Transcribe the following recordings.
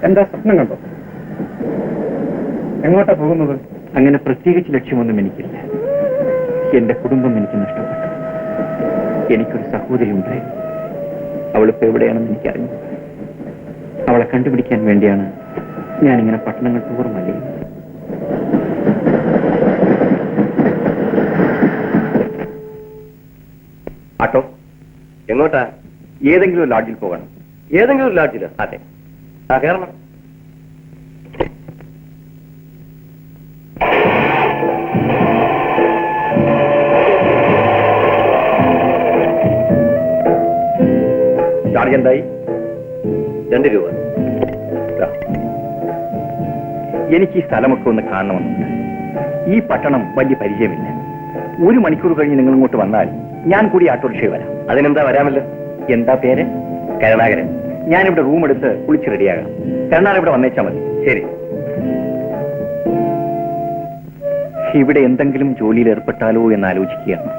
എന്താ സ്വപ്നം കണ്ടോ? എങ്ങോട്ടാ പോകുന്നത്? അങ്ങനെ പ്രത്യേകിച്ച് ലക്ഷ്യമൊന്നും എനിക്കില്ല. എന്റെ കുടുംബം എനിക്ക് നഷ്ടപ്പെട്ടു. എനിക്കൊരു സഹോദരി ഉണ്ടായിരുന്നു. അവളിപ്പോ എവിടെയാണെന്ന് എനിക്കറിഞ്ഞു. അവളെ കണ്ടുപിടിക്കാൻ വേണ്ടിയാണ് ഞാനിങ്ങനെ പട്ടണങ്ങൾ തോറുമല്ലേ. ആട്ടോ, എങ്ങോട്ടാ? ഏതെങ്കിലും ഒരു ലോഡ്ജിൽ പോകണം. ഏതെങ്കിലും ഒരു ലോഡ്ജിലോ? അതെ. ആ, കയറണം. ചാർജ് എന്തായി? 2 രൂപ. എനിക്ക് ഈ സ്ഥലമൊക്കെ ഒന്ന് കാണണമെന്നുണ്ട്. ഈ പട്ടണം വലിയ പരിചയമില്ല. 1 മണിക്കൂർ കഴിഞ്ഞ് നിങ്ങൾ ഇങ്ങോട്ട് വന്നാൽ ഞാൻ കൂടി ഓട്ടോറിക്ഷയിൽ വരാം. അതിനെന്താ, വരാമല്ലോ. എന്താ പേര്? കരുണാകരൻ. ഞാനിവിടെ റൂം എടുത്ത് കുളിച്ച് റെഡിയാകാം. കരുണാകരൻ ഇവിടെ വന്നേച്ചാൽ മതി. ശരി. ഇവിടെ എന്തെങ്കിലും ജോലിയിൽ ഏർപ്പെട്ടാലോ എന്ന് ആലോചിക്കുകയാണ്.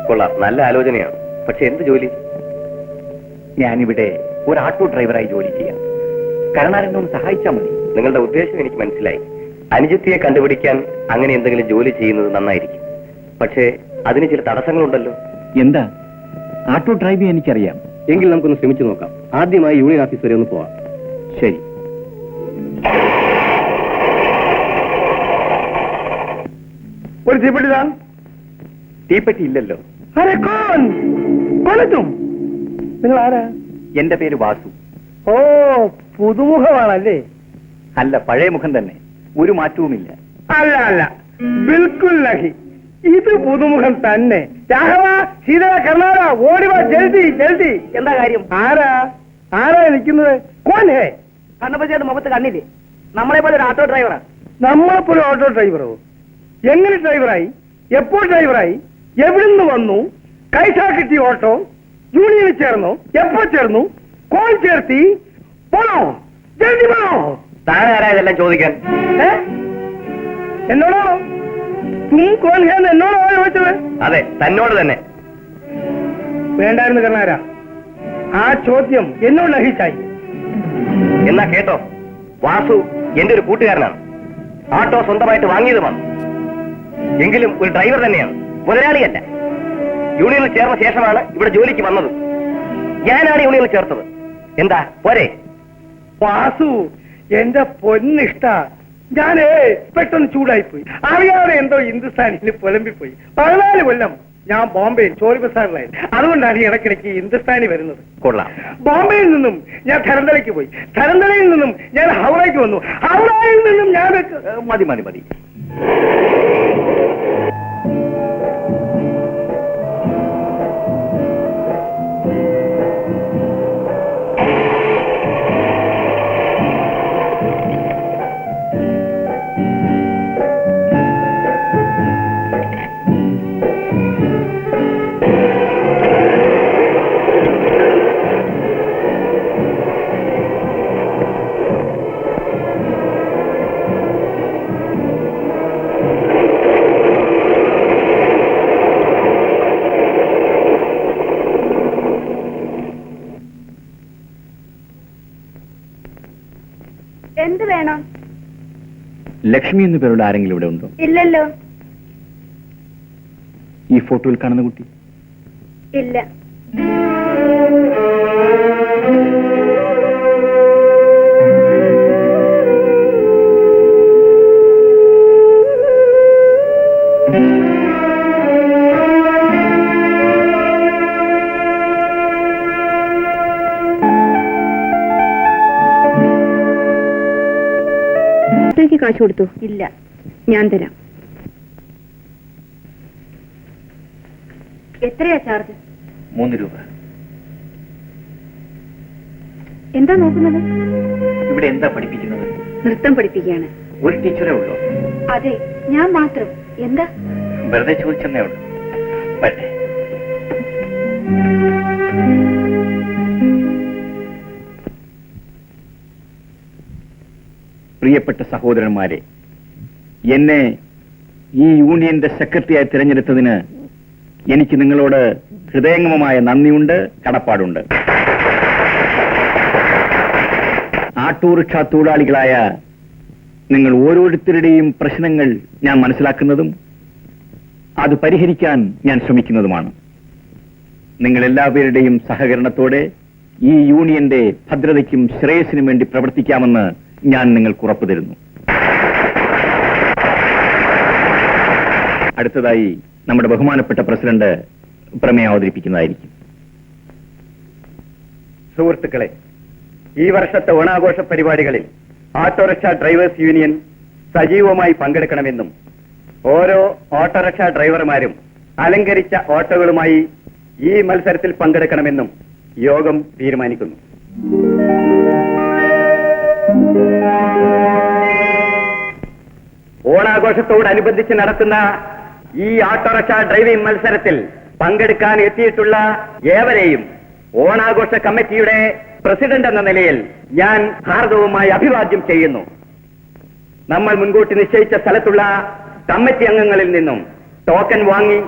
കൊള്ളാം, നല്ല ആലോചനയാണ്. പക്ഷെ എന്ത് ജോലി? ഞാനിവിടെ ഒരു ഓട്ടോ ഡ്രൈവറായി ജോലി ചെയ്യാം. കരുണാകരനെ ഒന്ന് സഹായിച്ചാൽ മതി. നിങ്ങളുടെ ഉദ്ദേശം എനിക്ക് മനസ്സിലായി. അനുജത്തിയെ കണ്ടുപിടിക്കാൻ അങ്ങനെ എന്തെങ്കിലും ജോലി ചെയ്യുന്നത് നന്നായിരിക്കും. പക്ഷേ അതിന് ചില തടസ്സങ്ങളുണ്ടല്ലോ. എന്താ? ഓട്ടോ ഡ്രൈവ് ചെയ്യാൻ എനിക്കറിയാം. എങ്കിൽ നമുക്കൊന്ന് ശ്രമിച്ചു നോക്കാം. ആദ്യമായി യൂണിയൻ ഓഫീസ് വരെ ഒന്ന് പോവാം. ശരി. ഒരു തീപ്പെട്ടി താൻ. തീപ്പെട്ടി ഇല്ലല്ലോ. നിങ്ങൾ ആരാ? എന്റെ പേര് വാസു. ഓ, പുതുമുഖമാണല്ലേ? അല്ല, പഴയ മുഖം തന്നെ. ഒരു മാറ്റവുമില്ല. അല്ല അല്ല, ബിൽക്കുൽ നഹി. ഇത് പുതുമുഖം തന്നെ. രാഘവ, സീത, കർണാട, ഓടിവാ, ജൽദി ജൽദി. എന്താ കാര്യം? ആരാ നിൽക്കുന്നത്? കോൻ ഹേ? കണ്ണപ്പച്ചയുടെ മുഖത്ത് കണ്ണില്ലേ? നമ്മളെ പോലെ ഒരു ഓട്ടോ ഡ്രൈവറാ. നമ്മളെപ്പോലെ ഓട്ടോ ഡ്രൈവറോ? എങ്ങനെ ഡ്രൈവറായി? എപ്പോൾ ഡ്രൈവറായി? എവിടുന്ന് വന്നു? കൈസാ കിട്ടി ഓട്ടോ? യൂണിയനിൽ ചേർന്നോ? എപ്പോ ചേർന്നു? കോൺ ചേർത്തി? പോണോ? ജൽദി പോണോ? താനാരാ ഇതെല്ലാം ചോദിക്കാൻ? എന്നോടാണോ? കോൺ ഹേ എന്നോടാണോ ചോദിച്ചത്? അതെ, തന്നോട് തന്നെ. വേണ്ടായിരുന്നു കർണാര. ആ ചോദ്യം എന്നോട് ലഹിച്ചായി. എന്നാ കേട്ടോ, വാസു എന്റെ ഒരു കൂട്ടുകാരനാണ്. ഓട്ടോ സ്വന്തമായിട്ട് വാങ്ങിയതുമാണ്. എങ്കിലും ഒരു ഡ്രൈവർ തന്നെയാണ്, മുതലാളിയല്ല. യൂണിയനിൽ ചേർന്ന ശേഷമാണ് ഇവിടെ ജോലിക്ക് വന്നത്. ഞാനാണ് യൂണിയനിൽ ചേർത്തത്. എന്താ പോരെ? വാസു, എന്റെ പൊന്നിഷ്ട, ഞാനേ പെട്ടെന്ന് ചൂടായിപ്പോയി. അറിയാതെ എന്തോ ഹിന്ദുസ്ഥാനിൽ പുലമ്പിപ്പോയി. 14 കൊല്ലം ഞാൻ ബോംബെയിൽ ചോരി ബസാറിലായിരുന്നു. അതുകൊണ്ടാണ് ഇടയ്ക്കിടയ്ക്ക് ഹിന്ദുസ്ഥാനി വരുന്നത്. കൊള്ളാം. ബോംബെയിൽ നിന്നും ഞാൻ ധരന്തലയ്ക്ക് പോയി. ധരന്തലയിൽ നിന്നും ഞാൻ ഹൗറയ്ക്ക് വന്നു. ഹൗറയിൽ നിന്നും ഞാൻ മതി മതി മതി. എന്ത് വേണം? ലക്ഷ്മി എന്ന പേരുടെ ആരെങ്കിലും ഇവിടെ ഉണ്ടോ? ഇല്ലല്ലോ. ഈ ഫോട്ടോയിൽ കാണുന്ന കുട്ടി? ഇല്ല. കാശ് കൊടുത്തു? ഇല്ല. ഞാൻ തരാം. എത്രയാ ചാർജ്? 3 രൂപ. എന്താ നോക്കുന്നത്? ഇവിടെ എന്താ പഠിപ്പിക്കുന്നത്? നൃത്തം പഠിപ്പിക്കുകയാണ്. ഒരു ടീച്ചറേ ഉള്ളൂ? അതെ, ഞാൻ മാത്രം. എന്താ? വെറുതെ ചോദിച്ചെന്നേ ഉള്ളൂ. പറ്റേ. പ്രിയപ്പെട്ട സഹോദരന്മാരെ, എന്നെ ഈ യൂണിയന്റെ സെക്രട്ടറിയായി തിരഞ്ഞെടുത്തതിന് എനിക്ക് നിങ്ങളോട് ഹൃദയംഗമമായ നന്ദിയുണ്ട്, കടപ്പാടുണ്ട്. ആട്ടോറിക്ഷ തൊഴിലാളികളായ നിങ്ങൾ ഓരോരുത്തരുടെയും പ്രശ്നങ്ങൾ ഞാൻ മനസ്സിലാക്കുന്നതും അത് പരിഹരിക്കാൻ ഞാൻ ശ്രമിക്കുന്നതുമാണ്. നിങ്ങൾ എല്ലാവരുടെയും സഹകരണത്തോടെ ഈ യൂണിയന്റെ ഭദ്രതയ്ക്കും ശ്രേയസിനും വേണ്ടി പ്രവർത്തിക്കാമെന്ന് ഞാൻ നിങ്ങൾക്ക് ഉറപ്പു തരുന്നു. അടുത്തതായി നമ്മുടെ ബഹുമാനപ്പെട്ട പ്രസിഡന്റ് പ്രമേയം അവതരിപ്പിക്കുന്നതായിരിക്കും. സുഹൃത്തുക്കളെ, ഈ വർഷത്തെ ഓണാഘോഷ പരിപാടികളിൽ ഓട്ടോറിക്ഷ ഡ്രൈവേഴ്സ് യൂണിയൻ സജീവമായി പങ്കെടുക്കണമെന്നും ഓരോ ഓട്ടോറിക്ഷ ഡ്രൈവർമാരും അലങ്കരിച്ച ഓട്ടോകളുമായി ഈ മത്സരത്തിൽ പങ്കെടുക്കണമെന്നും യോഗം തീരുമാനിക്കുന്നു. ഓണാഘോഷത്തോടനുബന്ധിച്ച് നടത്തുന്ന ഈ ഓട്ടോറിക്ഷ ഡ്രൈവിംഗ് മത്സരത്തിൽ പങ്കെടുക്കാൻ എത്തിയിട്ടുള്ള ഏവരെയും ഓണാഘോഷ കമ്മിറ്റിയുടെ പ്രസിഡന്റ് എന്ന നിലയിൽ ഞാൻ ഹാർദവുമായി അഭിവാദ്യം ചെയ്യുന്നു. നമ്മൾ മുൻകൂട്ടി നിശ്ചയിച്ച സ്ഥലത്തുള്ള കമ്മിറ്റി അംഗങ്ങളിൽ നിന്നും ടോക്കൻ വാങ്ങി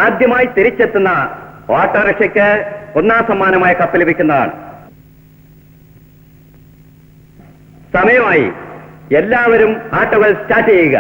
ആദ്യമായി തിരിച്ചെത്തുന്ന ഓട്ടോറിക്ഷയ്ക്ക് ഒന്നാം സമ്മാനമായ കപ്പ് ലഭിക്കുന്നതാണ്. സമയമായി എല്ലാവരും ആട്ടോകൾ സ്റ്റാർട്ട് ചെയ്യുക.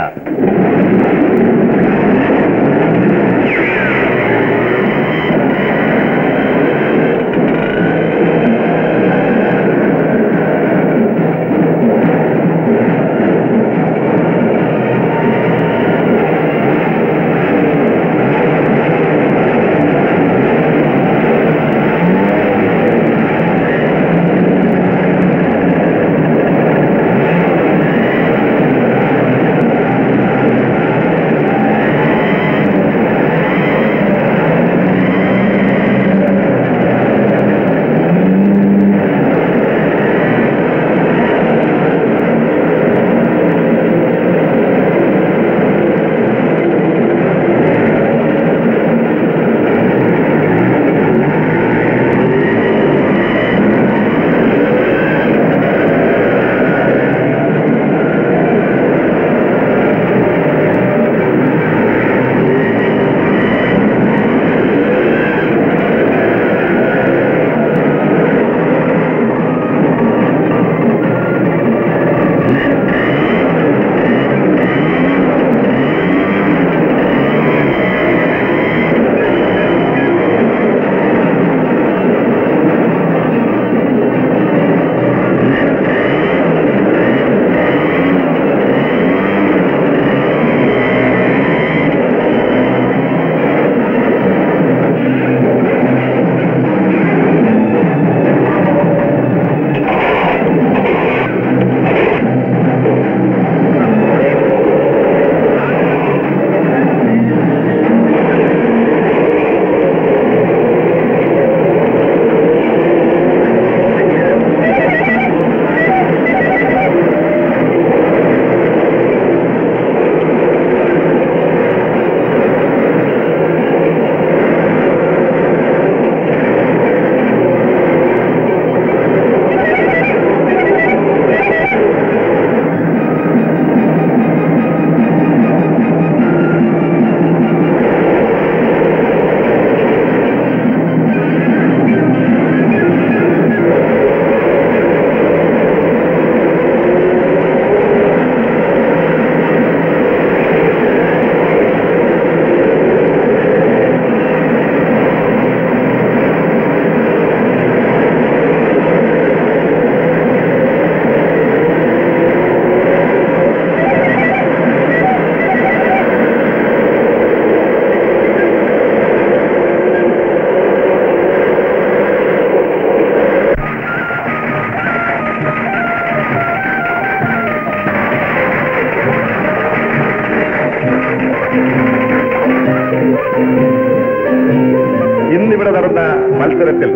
മത്സരത്തിൽ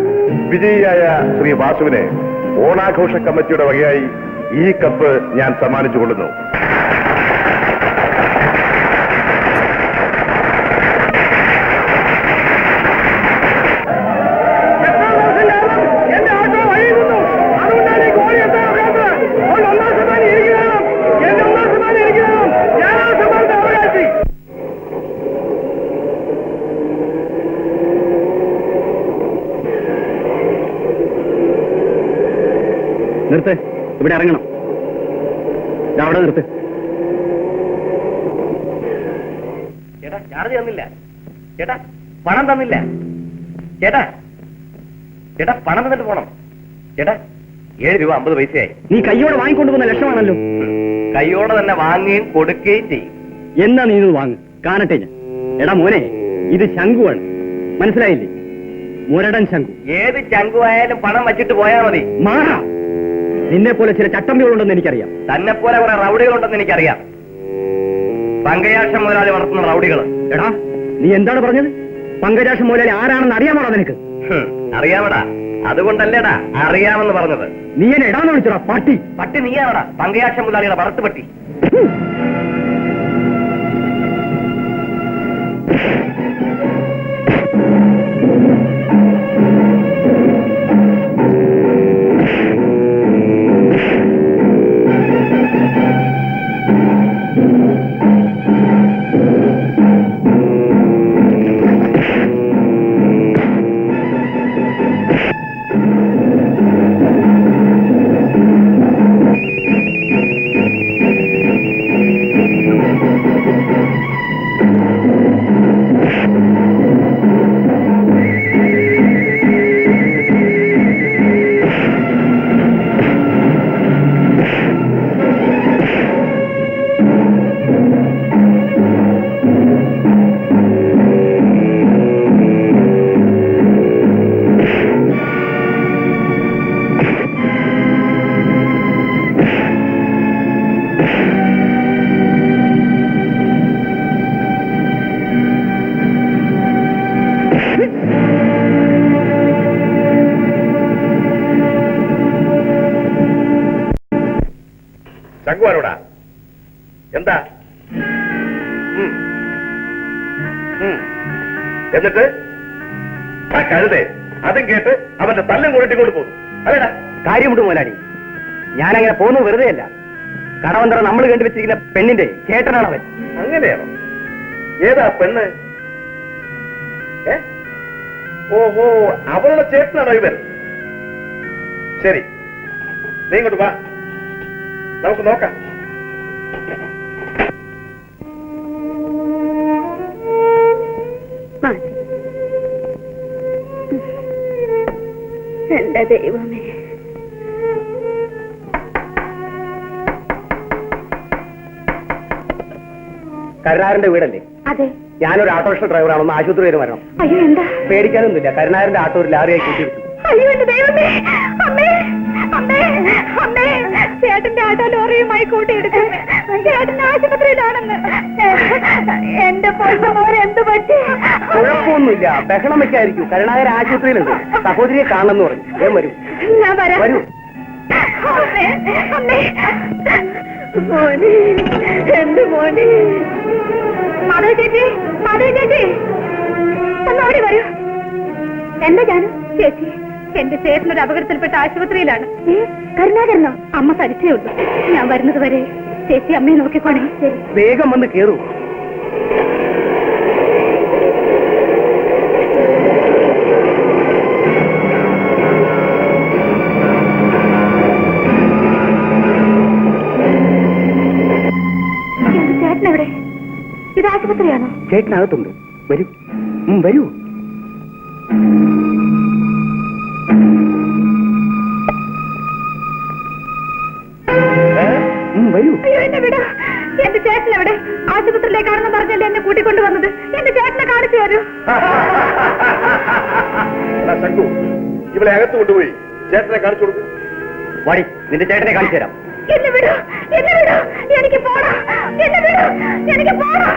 വിജയിയായ ശ്രീ വാസുവിനെ ഓണാഘോഷ കമ്മിറ്റിയുടെ വകയായി ഈ കപ്പ് ഞാൻ സമ്മാനിച്ചുകൊള്ളുന്നു. നിർത്തേ. ഇവിടെ ഇറങ്ങണം. അവിടെ നിർത്ത്. ചേട്ടാ ചാർജ് തന്നില്ല. ചേട്ടാ പണം തന്നില്ല. ചേട്ടാ ചേട്ടാ പണം തന്നിട്ട് പോണം. ചേട്ടാ 7 രൂപ 50 പൈസയായി. നീ കയ്യോടെ വാങ്ങിക്കൊണ്ടു പോകുന്ന ലക്ഷമാണല്ലോ. കൈയോടെ തന്നെ വാങ്ങുകയും കൊടുക്കുകയും ചെയ്യും. എന്നാ നീ ഇത് വാങ്ങ്, കാണട്ടെ ഞാൻ. എടാ മോനെ, ഇത് ശംഖുവാണ്, മനസ്സിലായില്ലേ? മുരടൻ ശംഖു. ഏത് ചങ്കുവായാലും പണം വച്ചിട്ട് പോയാൽ മതി. മാറാ. നിന്നെ പോലെ ചില ചട്ടമ്പികളുണ്ടെന്ന് എനിക്കറിയാം. തന്നെ പോലെ കുറെ റൗഡികളുണ്ടെന്ന് എനിക്കറിയാം. പങ്കയാക്ഷം മുതലാളി വളർത്തുന്ന റൗഡികൾ. എടാ നീ എന്താണ് പറഞ്ഞത്? പങ്കജാക്ഷം മുതലാളി ആരാണെന്ന് അറിയാമോടാ നിനക്ക്? അറിയാമടാ, അതുകൊണ്ടല്ലേടാ അറിയാമെന്ന് പറഞ്ഞത്. നീ എന്നെ എടാന്ന് വിളിച്ചോടാ പട്ടി. പട്ടി നീയാവടാ, പങ്കയാക്ഷം മുതലാളിയുടെ വളർത്തു പട്ടി. ശങ്കുവാനോടാ എന്താ? എന്നിട്ട് ആ കഴുതേ അതും കേട്ട് അവന്റെ തല്ലും കൂടിട്ടിങ്ങോട്ട് പോകുന്നു. അല്ലേടാ? കാര്യമുണ്ട് മോലാടി, ഞാനങ്ങനെ പോകുന്നത് വെറുതെ അല്ല. കടവന്തറ നമ്മൾ കണ്ടുവച്ചിരിക്കുന്ന പെണ്ണിന്റെ ചേട്ടനാണ് അവൻ. അങ്ങനെയാണോ? ഏതാ പെണ്ണ്? ഓഹോ, അവളുടെ ചേട്ടനാണോ ഇവൻ? ശരി, നീ ഇങ്ങോട്ട് വാ, നമുക്ക് നോക്കാം. എന്റെ ദൈവമേ, കരുണാകരന്റെ വീടല്ലേ? അതെ. ഞാനൊരു ഓട്ടോറിക്ഷ ഡ്രൈവറാണെന്ന് ആശുപത്രി വരെ വരണം. അയ്യോ എന്താ? പേടിക്കാനൊന്നുമില്ല, കരുണാകരന്റെ ആട്ടോ ഒരു ലാറിയായി കൂട്ടിയിട്ടു. അയ്യോ എന്റെ ദൈവമേ, അമ്മേ അമ്മേ അമ്മേ, ചേട്ടന്റെ ആട്ടോ ലോറിയുമായി കൂട്ടിയെടുക്കും. ചേട്ടൻ ആശുപത്രിയിലാണെന്ന്. എന്റെ പൊന്നമോനെ എന്ത് പറ്റി? കുഴപ്പമൊന്നുമില്ല, ബഹളം വെക്കായിരിക്കും. കരുണാകരൻ ആശുപത്രിയിലുണ്ട്, സഹോദരിയെ കാണണമെന്ന് പറഞ്ഞു. വേഗം വരൂ. ഞാൻ വരാം. വരൂ. അമ്മേ അമ്മേ, മോനെ, എന്ത് മോനെ? മാധവ ചേച്ചി, മാധവ ചേച്ചി, ഒന്നോടി വരൂ. എന്താ ജാനു? ചേച്ചി, എന്റെ ചേട്ടനൊരു അപകടത്തിൽപ്പെട്ട ആശുപത്രിയിലാണ്. കരുണാകരനോ? അമ്മ തരിച്ചേ ഉള്ളൂ. ഞാൻ വരുന്നത് വരെ ചേച്ചി അമ്മയെ നോക്കിക്കോണേ. ശരി. വേഗം വന്ന് കേറൂ. ചേട്ടനെവിടെ? ഇത് ആശുപത്രിയാണോ? ചേട്ടനകത്തുണ്ട്, വരൂ. വരൂ. വരൂ. അയ്യോ എന്നെ വിട. എന്റെ ചേട്ടനെവിടെ? ആശുപത്രിയിലേക്കാണെന്ന് പറഞ്ഞല്ലേ എന്നെ കൂട്ടിക്കൊണ്ടുവന്നത്. എന്റെ ചേട്ടനെ കാണിച്ചു തരൂ. ശങ്കു, ഇവളെ അകത്ത് കൊണ്ടുപോയി ചേട്ടനെ കാണിച്ചു കൊടുക്കും. വാടി, നിന്റെ ചേട്ടനെ കാണിച്ചു തരാം. എന്നെ വിടൂ, എന്നെ വിടൂ, എനിക്ക് പോടാ. എന്നെ വിടൂ, എനിക്ക് പോടാ.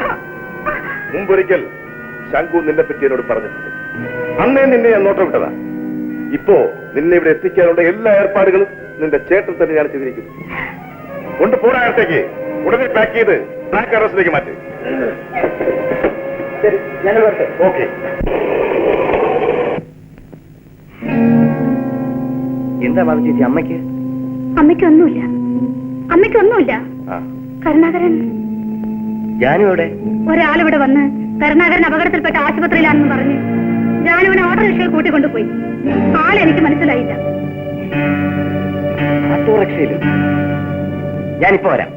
മുമ്പൊരിക്കൽ ശങ്കു നിന്നെ പറ്റി എന്നോട് പറഞ്ഞിട്ടുണ്ട്. അന്നേ നിന്നെ ഞാൻ നോട്ടം വിട്ടതാ. ഇപ്പോ നിന്നെ ഇവിടെ എത്തിക്കാനുള്ള എല്ലാ ഏർപ്പാടുകളും നിന്റെ ചേട്ടൻ തന്നെ ഞാൻ ചെയ്തിരിക്കുന്നു. കൊണ്ടുപോടാ അകത്തേക്ക്. ഉടനെ പാക്ക് ചെയ്ത് ട്രാക്ക് അറസ്റ്റിലേക്ക് മാറ്റി. ശരി, ഞങ്ങൾ വരട്ടെ. ഓക്കെ. എന്താ ബാബു ചേച്ചി അമ്മയ്ക്ക്? അമ്മയ്ക്കൊന്നുമില്ല, അമ്മയ്ക്കൊന്നുമില്ല. കരുണാകരൻ. ജാനു എവിടെ? ഒരാളിവിടെ വന്ന് കരുണാകരൻ അപകടത്തിൽപ്പെട്ട ആശുപത്രിയിലാണെന്ന് പറഞ്ഞ് ജാനുവിനെ ഓട്ടോറിക്ഷയിൽ കൂട്ടിക്കൊണ്ടുപോയി. ആളെനിക്ക് മനസ്സിലായില്ല. ഓട്ടോറിക്ഷയിൽ ഞാനിപ്പോ വരാം.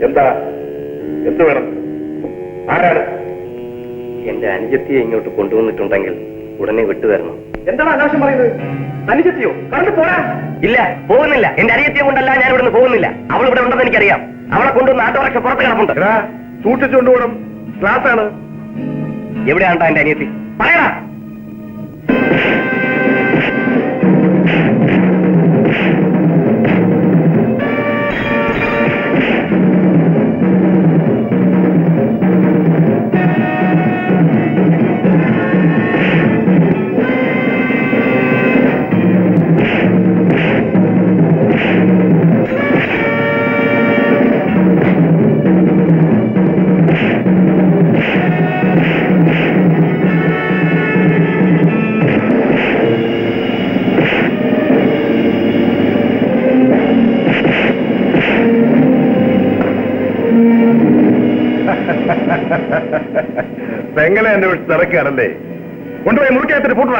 എന്താ? എന്ത് വേണം? ആരാണ്? എന്റെ അനുജത്തിയെ ഇങ്ങോട്ട് കൊണ്ടുവന്നിട്ടുണ്ടെങ്കിൽ ഉടനെ വിട്ടുതരണം. എന്താണ് അനാവശ്യം പറയുന്നത്? അനുജത്തിയോ? കണ്ടു പോരാ. ഇല്ല, പോകുന്നില്ല. എന്റെ അനുജത്തിയെ കൊണ്ടല്ല ഞാൻ ഇവിടുന്ന് പോകുന്നില്ല. അവൾ ഇവിടെ ഉണ്ടെന്ന് എനിക്കറിയാം. അവളെ കൊണ്ടുവന്ന് ആട്ടോറിക്ഷ പുറത്ത് കിടപ്പുണ്ട്. എടാ, സൂക്ഷിച്ചുകൊണ്ട് പോകണം. ക്ലാസ്സാണ്. എവിടെയാണ്ടാ എന്റെ അനിയത്തി? പറയടാ. പെങ്ങളെ എന്നെ വിളിച്ച് തിറക്കാണല്ലേ? കൊണ്ടുപോയി മുറിക്കകത്തിട്ട് പൂട്ടണ.